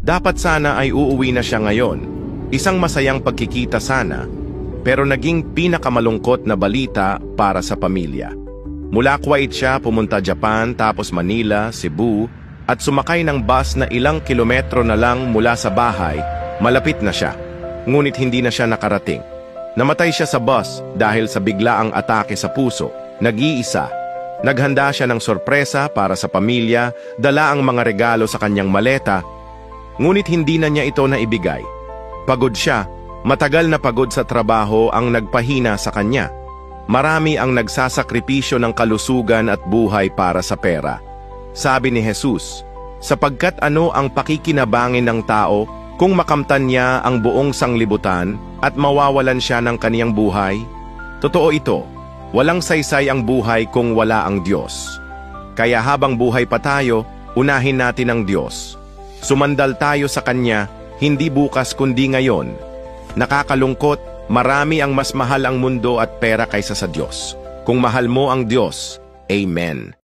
Dapat sana ay uuwi na siya ngayon. Isang masayang pagkikita sana, pero naging pinakamalungkot na balita para sa pamilya. Mula Kuwait siya pumunta Japan, tapos Manila, Cebu, at sumakay ng bus na ilang kilometro na lang mula sa bahay. Malapit na siya, ngunit hindi na siya nakarating. Namatay siya sa bus dahil sa biglaang atake sa puso. Nag-iisa. Naghanda siya ng sorpresa para sa pamilya, dala ang mga regalo sa kanyang maleta, ngunit hindi na niya ito naibigay. Pagod siya, matagal na pagod sa trabaho ang nagpahina sa kanya. Marami ang nagsasakripisyo ng kalusugan at buhay para sa pera. Sabi ni Jesus, sapagkat ano ang pakikinabangin ng tao kung makamtan niya ang buong sanglibutan at mawawalan siya ng kaniyang buhay? Totoo ito. Walang saysay ang buhay kung wala ang Diyos. Kaya habang buhay pa tayo, unahin natin ang Diyos. Sumandal tayo sa Kanya, hindi bukas kundi ngayon. Nakakalungkot, marami ang mas mahal ang mundo at pera kaysa sa Diyos. Kung mahal mo ang Diyos, Amen.